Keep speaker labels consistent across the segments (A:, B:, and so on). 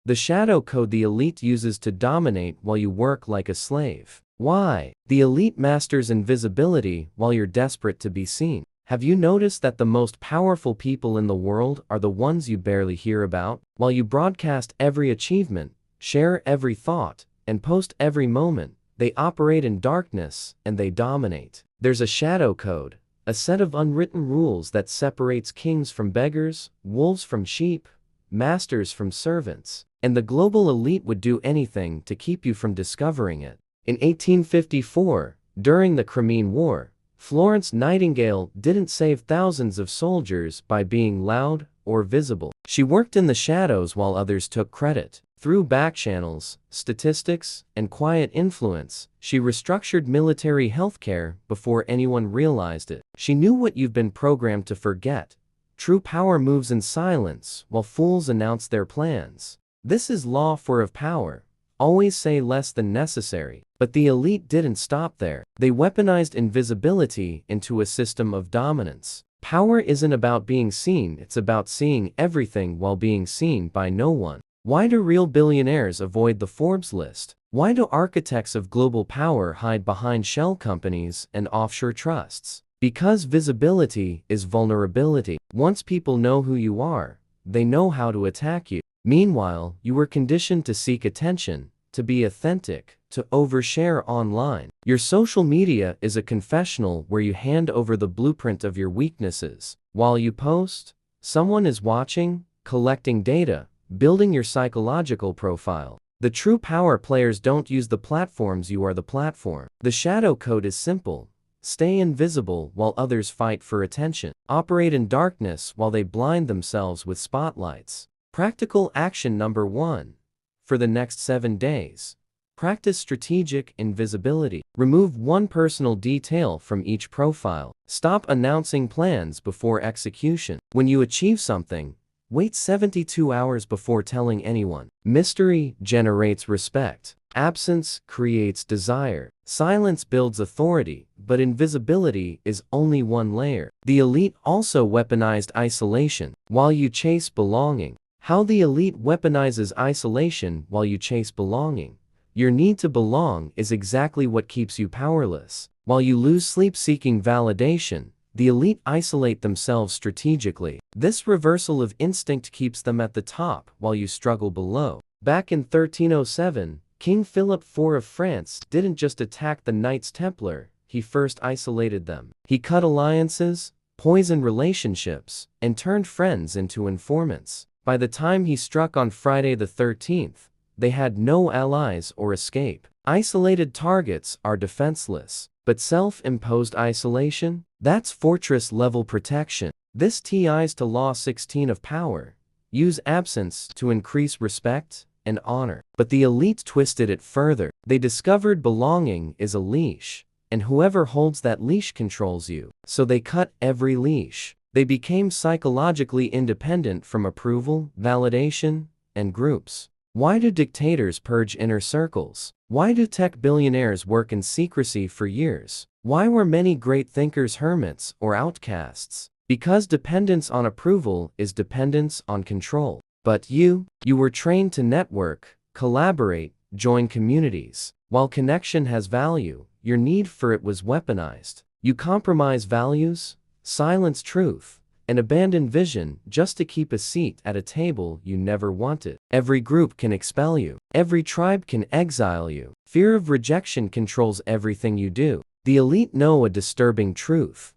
A: The shadow code the elite uses to dominate while you work like a slave. Why? The elite masters invisibility while you're desperate to be seen. Have you noticed that the most powerful people in the world are the ones you barely hear about? While you broadcast every achievement, share every thought, and post every moment, they operate in darkness and they dominate. There's a shadow code, a set of unwritten rules that separates kings from beggars, wolves from sheep, masters from servants. And the global elite would do anything to keep you from discovering it. In 1854, during the Crimean War, Florence Nightingale didn't save thousands of soldiers by being loud or visible. She worked in the shadows while others took credit. Through backchannels, statistics, and quiet influence, she restructured military healthcare before anyone realized it. She knew what you've been programmed to forget. True power moves in silence while fools announce their plans. This is law of power. Always say less than necessary. But the elite didn't stop there. They weaponized invisibility into a system of dominance. Power isn't about being seen, it's about seeing everything while being seen by no one. Why do real billionaires avoid the Forbes list? Why do architects of global power hide behind shell companies and offshore trusts? Because visibility is vulnerability. Once people know who you are, they know how to attack you. Meanwhile, you were conditioned to seek attention, to be authentic, to overshare online. Your social media is a confessional where you hand over the blueprint of your weaknesses. While you post, someone is watching, collecting data, building your psychological profile. The true power players don't use the platforms, you are the platform. The shadow code is simple. Stay invisible while others fight for attention. Operate in darkness while they blind themselves with spotlights. Practical action number 1. For the next 7 days, practice strategic invisibility. Remove one personal detail from each profile. Stop announcing plans before execution. When you achieve something, wait 72 hours before telling anyone. Mystery generates respect. Absence creates desire. Silence builds authority, but invisibility is only one layer. The elite also weaponized isolation while you chase belonging. How the elite weaponizes isolation while you chase belonging. Your need to belong is exactly what keeps you powerless. While you lose sleep seeking validation, the elite isolate themselves strategically. This reversal of instinct keeps them at the top while you struggle below. Back in 1307, King Philip IV of France didn't just attack the Knights Templar, he first isolated them. He cut alliances, poisoned relationships, and turned friends into informants. By the time he struck on Friday the 13th, they had no allies or escape. Isolated targets are defenseless, but self-imposed isolation? That's fortress-level protection. This ties to Law 16 of power. Use absence to increase respect and honor. But the elite twisted it further. They discovered belonging is a leash, and whoever holds that leash controls you. So they cut every leash. They became psychologically independent from approval, validation, and groups. Why do dictators purge inner circles? Why do tech billionaires work in secrecy for years? Why were many great thinkers hermits or outcasts? Because dependence on approval is dependence on control. But you were trained to network, collaborate, join communities. While connection has value, your need for it was weaponized. You compromise values, silence truth, and abandon vision just to keep a seat at a table you never wanted. Every group can expel you. Every tribe can exile you. Fear of rejection controls everything you do. The elite know a disturbing truth.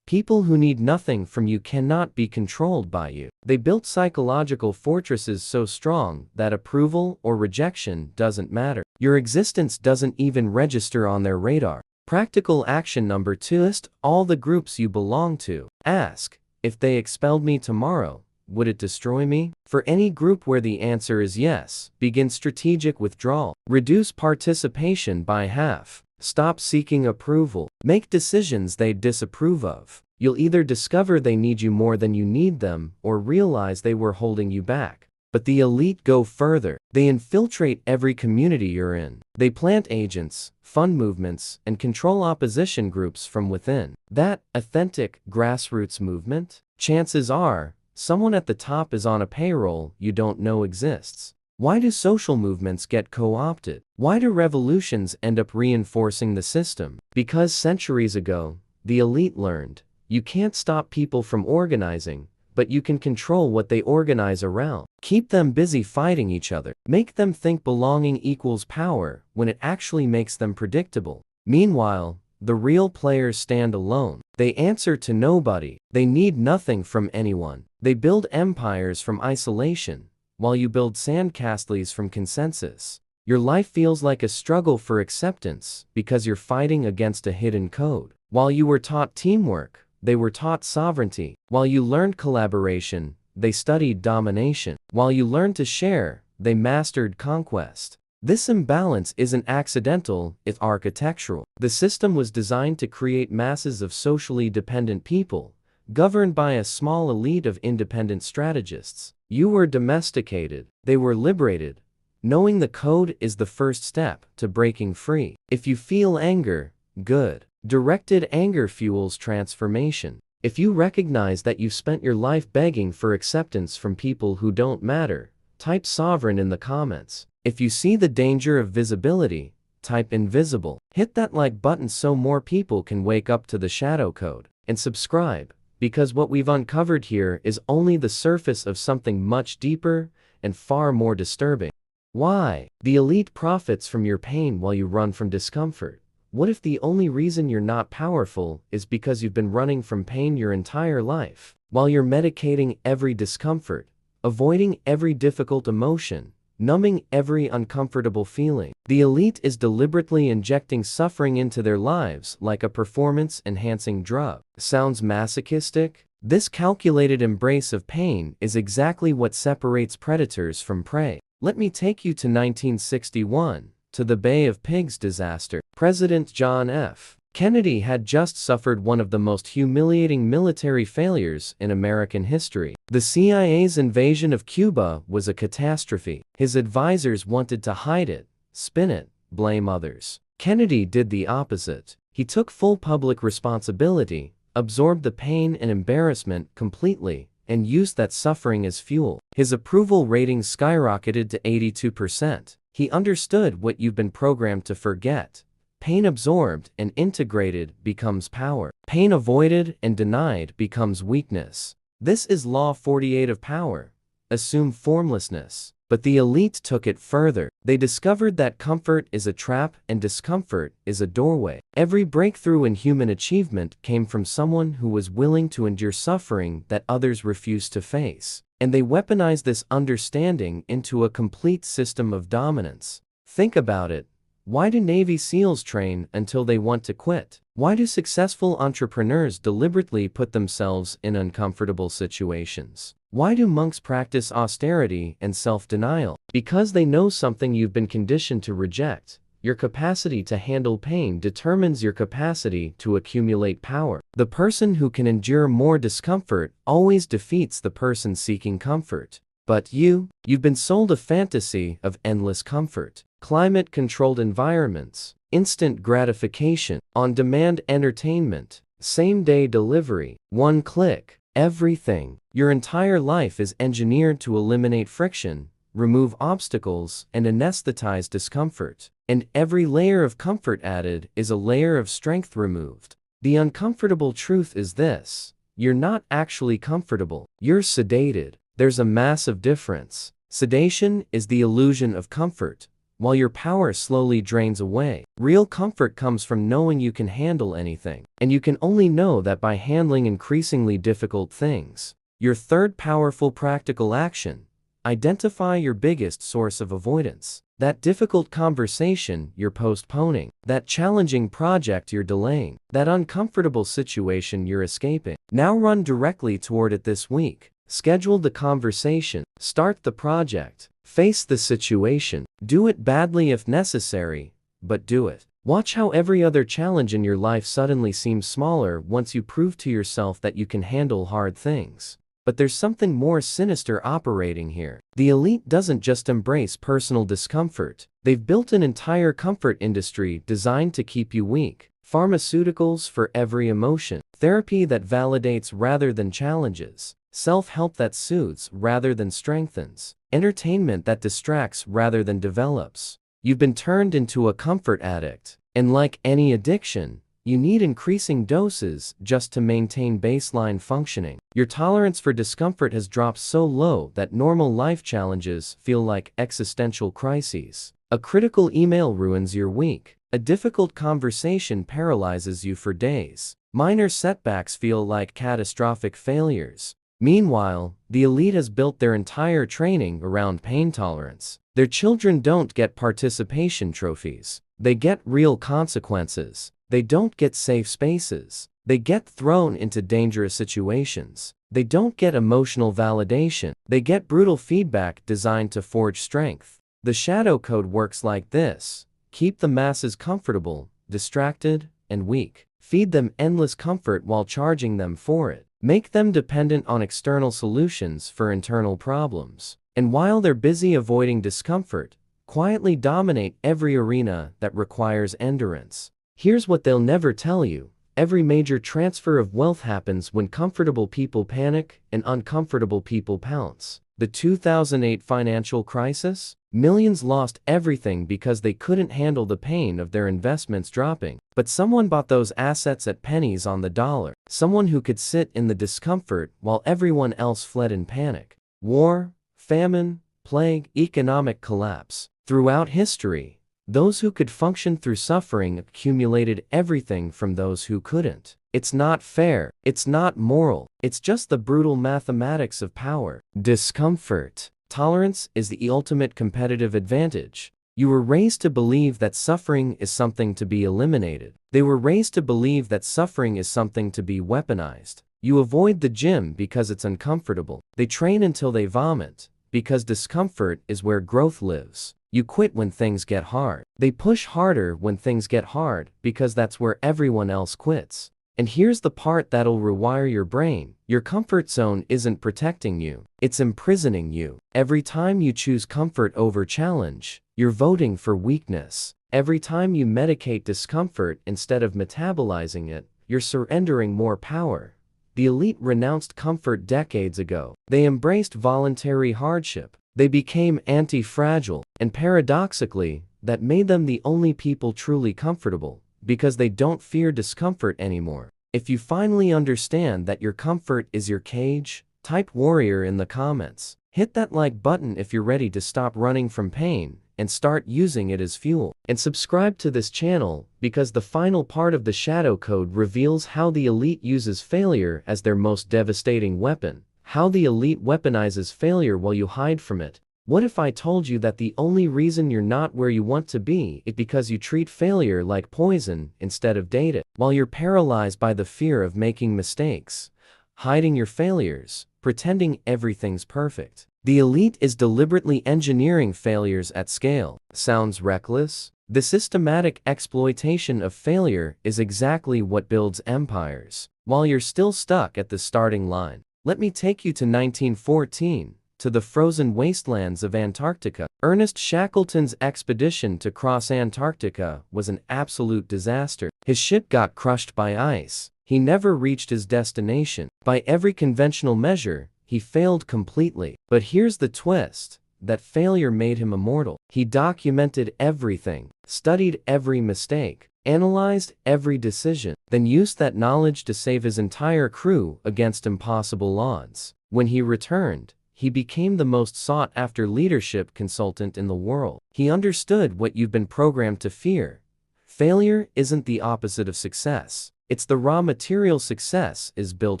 A: People who need nothing from you cannot be controlled by you. They built psychological fortresses so strong that approval or rejection doesn't matter. Your existence doesn't even register on their radar. Practical action number 2. List all the groups you belong to. Ask, if they expelled me tomorrow, would it destroy me? For any group where the answer is yes, begin strategic withdrawal. Reduce participation by half. Stop seeking approval. Make decisions they disapprove of. You'll either discover they need you more than you need them, or realize they were holding you back. But the elite go further. They infiltrate every community you're in. They plant agents, fund movements, and control opposition groups from within. That authentic grassroots movement? Chances are, someone at the top is on a payroll you don't know exists. Why do social movements get co-opted? Why do revolutions end up reinforcing the system? Because centuries ago, the elite learned, you can't stop people from organizing, but you can control what they organize around. Keep them busy fighting each other. Make them think belonging equals power when it actually makes them predictable. Meanwhile, the real players stand alone. They answer to nobody. They need nothing from anyone. They build empires from isolation, while you build sandcastles from consensus. Your life feels like a struggle for acceptance because you're fighting against a hidden code. While you were taught teamwork, they were taught sovereignty. While you learned collaboration, they studied domination. While you learned to share, they mastered conquest. This imbalance isn't accidental, it's architectural. The system was designed to create masses of socially dependent people, governed by a small elite of independent strategists. You were domesticated, they were liberated. Knowing the code is the first step to breaking free. If you feel anger, good. Directed anger fuels transformation. If you recognize that you've spent your life begging for acceptance from people who don't matter, type sovereign in the comments. If you see the danger of visibility, type invisible. Hit that like button so more people can wake up to the shadow code. And subscribe, because what we've uncovered here is only the surface of something much deeper and far more disturbing. Why? The elite profits from your pain while you run from discomfort. What if the only reason you're not powerful is because you've been running from pain your entire life? While you're medicating every discomfort, avoiding every difficult emotion, numbing every uncomfortable feeling, the elite is deliberately injecting suffering into their lives like a performance-enhancing drug. Sounds masochistic? This calculated embrace of pain is exactly what separates predators from prey. Let me take you to 1961, to the Bay of Pigs disaster. President John F. Kennedy had just suffered one of the most humiliating military failures in American history. The CIA's invasion of Cuba was a catastrophe. His advisors wanted to hide it, spin it, blame others. Kennedy did the opposite. He took full public responsibility, absorbed the pain and embarrassment completely, and used that suffering as fuel. His approval ratings skyrocketed to 82%. He understood what you've been programmed to forget. Pain absorbed and integrated becomes power. Pain avoided and denied becomes weakness. This is Law 48 of power. Assume formlessness. But the elite took it further. They discovered that comfort is a trap and discomfort is a doorway. Every breakthrough in human achievement came from someone who was willing to endure suffering that others refused to face. And they weaponized this understanding into a complete system of dominance. Think about it. Why do Navy SEALs train until they want to quit? Why do successful entrepreneurs deliberately put themselves in uncomfortable situations? Why do monks practice austerity and self-denial? Because they know something you've been conditioned to reject. Your capacity to handle pain determines your capacity to accumulate power. The person who can endure more discomfort always defeats the person seeking comfort. But you've been sold a fantasy of endless comfort. Climate-controlled environments, instant gratification, on-demand entertainment, same-day delivery, one click, everything. Your entire life is engineered to eliminate friction, remove obstacles, and anesthetize discomfort. And every layer of comfort added is a layer of strength removed. The uncomfortable truth is this: you're not actually comfortable. You're sedated. There's a massive difference. Sedation is the illusion of comfort, while your power slowly drains away. Real comfort comes from knowing you can handle anything. And you can only know that by handling increasingly difficult things. Your third powerful practical action: identify your biggest source of avoidance. That difficult conversation you're postponing. That challenging project you're delaying. That uncomfortable situation you're escaping. Now run directly toward it this week. Schedule the conversation. Start the project. Face the situation. Do it badly if necessary, but do it. Watch how every other challenge in your life suddenly seems smaller once you prove to yourself that you can handle hard things. But there's something more sinister operating here. The elite doesn't just embrace personal discomfort. They've built an entire comfort industry designed to keep you weak. Pharmaceuticals for every emotion. Therapy that validates rather than challenges. Self-help that soothes rather than strengthens. entertainment that distracts rather than develops. You've been turned into a comfort addict. And like any addiction, you need increasing doses just to maintain baseline functioning. Your tolerance for discomfort has dropped so low that normal life challenges feel like existential crises. A critical email ruins your week. A difficult conversation paralyzes you for days. Minor setbacks feel like catastrophic failures. Meanwhile, the elite has built their entire training around pain tolerance. Their children don't get participation trophies. They get real consequences. They don't get safe spaces. They get thrown into dangerous situations. They don't get emotional validation. They get brutal feedback designed to forge strength. The shadow code works like this. Keep the masses comfortable, distracted, and weak. Feed them endless comfort while charging them for it. Make them dependent on external solutions for internal problems. And while they're busy avoiding discomfort, quietly dominate every arena that requires endurance. Here's what they'll never tell you. Every major transfer of wealth happens when comfortable people panic and uncomfortable people pounce. The 2008 financial crisis? Millions lost everything because they couldn't handle the pain of their investments dropping. But someone bought those assets at pennies on the dollar. Someone who could sit in the discomfort while everyone else fled in panic. War, famine, plague, economic collapse. Throughout history, those who could function through suffering accumulated everything from those who couldn't. It's not fair. It's not moral. It's just the brutal mathematics of power. Discomfort. Tolerance is the ultimate competitive advantage. You were raised to believe that suffering is something to be eliminated. They were raised to believe that suffering is something to be weaponized. You avoid the gym because it's uncomfortable. They train until they vomit, because discomfort is where growth lives. You quit when things get hard. They push harder when things get hard, because that's where everyone else quits. And here's the part that'll rewire your brain. Your comfort zone isn't protecting you. It's imprisoning you. Every time you choose comfort over challenge, you're voting for weakness. Every time you medicate discomfort instead of metabolizing it, you're surrendering more power. The elite renounced comfort decades ago. They embraced voluntary hardship. They became anti-fragile. And paradoxically, that made them the only people truly comfortable, because they don't fear discomfort anymore. If you finally understand that your comfort is your cage, type warrior in the comments. Hit that like button if you're ready to stop running from pain and start using it as fuel. And subscribe to this channel, because the final part of the shadow code reveals how the elite uses failure as their most devastating weapon. How the elite weaponizes failure while you hide from it. What if I told you that the only reason you're not where you want to be is because you treat failure like poison instead of data? While you're paralyzed by the fear of making mistakes, hiding your failures, pretending everything's perfect. The elite is deliberately engineering failures at scale. Sounds reckless? The systematic exploitation of failure is exactly what builds empires. While you're still stuck at the starting line, let me take you to 1914. To the frozen wastelands of Antarctica. Ernest Shackleton's expedition to cross Antarctica was an absolute disaster. His ship got crushed by ice. He never reached his destination. By every conventional measure, he failed completely. But here's the twist. That failure made him immortal. He documented everything, studied every mistake, analyzed every decision, then used that knowledge to save his entire crew against impossible odds. When he returned, he became the most sought-after leadership consultant in the world. He understood what you've been programmed to fear. Failure isn't the opposite of success. It's the raw material success is built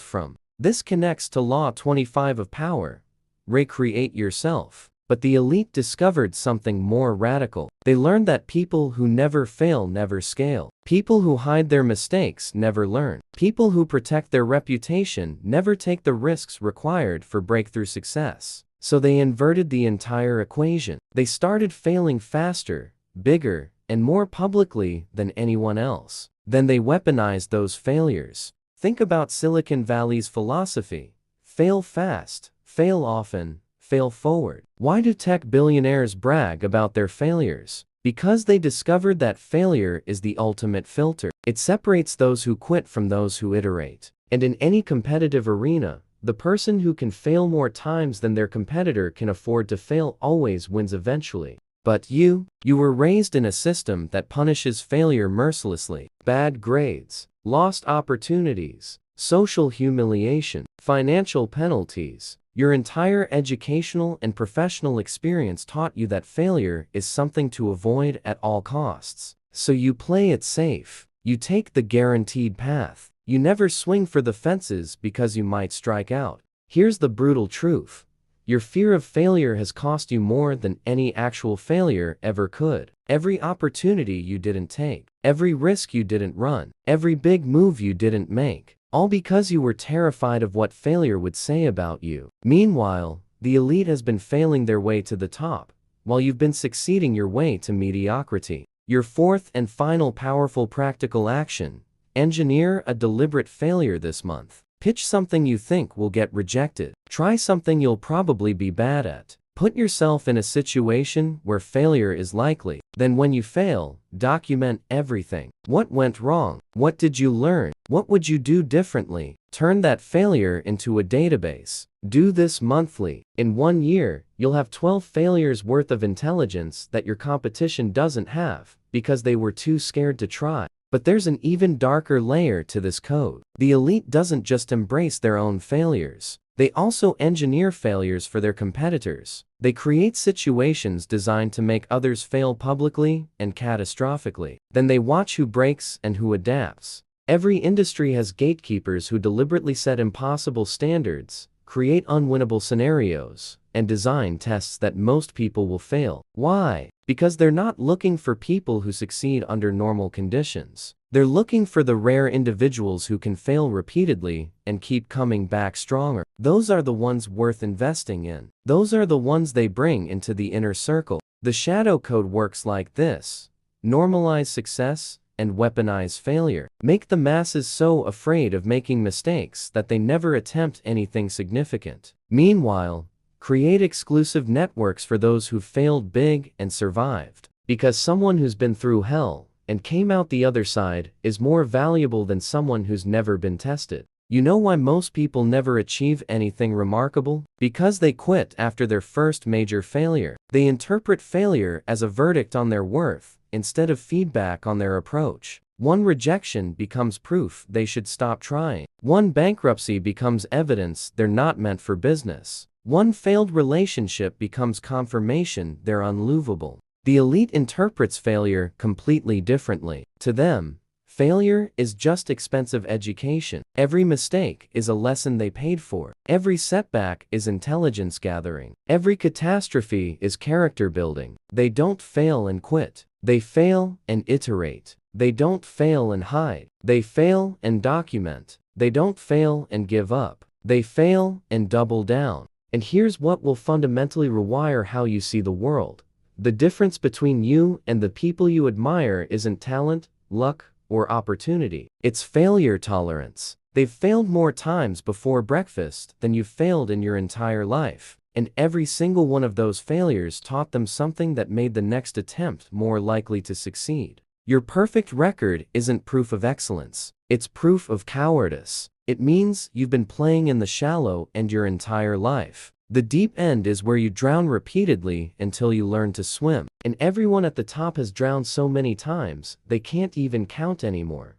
A: from. This connects to Law 25 of power. Recreate yourself. But the elite discovered something more radical. They learned that people who never fail never scale. People who hide their mistakes never learn. People who protect their reputation never take the risks required for breakthrough success. So they inverted the entire equation. They started failing faster, bigger, and more publicly than anyone else. Then they weaponized those failures. Think about Silicon Valley's philosophy. Fail fast, fail often, fail forward. Why do tech billionaires brag about their failures? Because they discovered that failure is the ultimate filter. It separates those who quit from those who iterate. And in any competitive arena, The person who can fail more times than their competitor can afford to fail always wins eventually. But you were raised in a system that punishes failure mercilessly. Bad grades, lost opportunities, social humiliation, financial penalties. Your entire educational and professional experience taught you that failure is something to avoid at all costs. So you play it safe. You take the guaranteed path. You never swing for the fences because you might strike out. Here's the brutal truth. Your fear of failure has cost you more than any actual failure ever could. Every opportunity you didn't take, every risk you didn't run, every big move you didn't make, all because you were terrified of what failure would say about you. Meanwhile, the elite has been failing their way to the top, while you've been succeeding your way to mediocrity. Your fourth and final powerful practical action: engineer a deliberate failure this month. Pitch something you think will get rejected. Try something you'll probably be bad at. Put yourself in a situation where failure is likely. Then when you fail, document everything. What went wrong? What did you learn? What would you do differently? Turn that failure into a database. Do this monthly. In 1 year, you'll have 12 failures worth of intelligence that your competition doesn't have, because they were too scared to try. But there's an even darker layer to this code. The elite doesn't just embrace their own failures. They also engineer failures for their competitors. They create situations designed to make others fail publicly and catastrophically. Then they watch who breaks and who adapts. Every industry has gatekeepers who deliberately set impossible standards, create unwinnable scenarios, and design tests that most people will fail. Why? Because they're not looking for people who succeed under normal conditions. They're looking for the rare individuals who can fail repeatedly and keep coming back stronger. Those are the ones worth investing in. Those are the ones they bring into the inner circle. The shadow code works like this: normalize success and weaponize failure. Make the masses so afraid of making mistakes that they never attempt anything significant. Meanwhile, create exclusive networks for those who failed big and survived. Because someone who's been through hell and came out the other side is more valuable than someone who's never been tested. You know why most people never achieve anything remarkable? Because they quit after their first major failure. They interpret failure as a verdict on their worth, instead of feedback on their approach. One rejection becomes proof they should stop trying. One bankruptcy becomes evidence they're not meant for business. One failed relationship becomes confirmation they're unlovable. The elite interprets failure completely differently. To them, failure is just expensive education. Every mistake is a lesson they paid for. Every setback is intelligence gathering. Every catastrophe is character building. They don't fail and quit. They fail and iterate. They don't fail and hide. They fail and document. They don't fail and give up. They fail and double down. And here's what will fundamentally rewire how you see the world. The difference between you and the people you admire isn't talent, luck, or opportunity. It's failure tolerance. They've failed more times before breakfast than you've failed in your entire life. And every single one of those failures taught them something that made the next attempt more likely to succeed. Your perfect record isn't proof of excellence. It's proof of cowardice. It means you've been playing in the shallow end your entire life. The deep end is where you drown repeatedly until you learn to swim. And everyone at the top has drowned so many times, they can't even count anymore.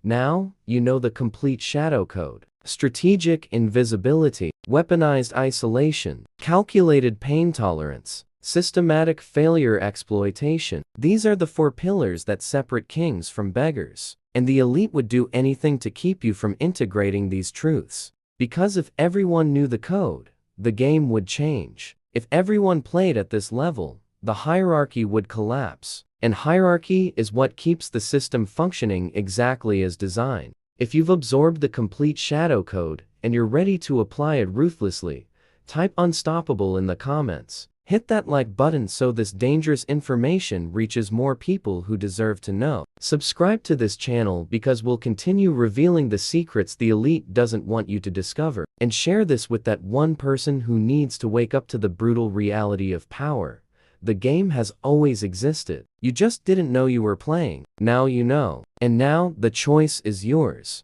A: Now, you know the complete shadow code. Strategic invisibility, weaponized isolation, calculated pain tolerance, systematic failure exploitation. These are the 4 pillars that separate kings from beggars. And the elite would do anything to keep you from integrating these truths. Because if everyone knew the code, the game would change. If everyone played at this level, the hierarchy would collapse. And hierarchy is what keeps the system functioning exactly as designed. If you've absorbed the complete shadow code and you're ready to apply it ruthlessly, type unstoppable in the comments. Hit that like button so this dangerous information reaches more people who deserve to know. Subscribe to this channel because we'll continue revealing the secrets the elite doesn't want you to discover. And share this with that one person who needs to wake up to the brutal reality of power. The game has always existed. You just didn't know you were playing. Now you know. And now the choice is yours.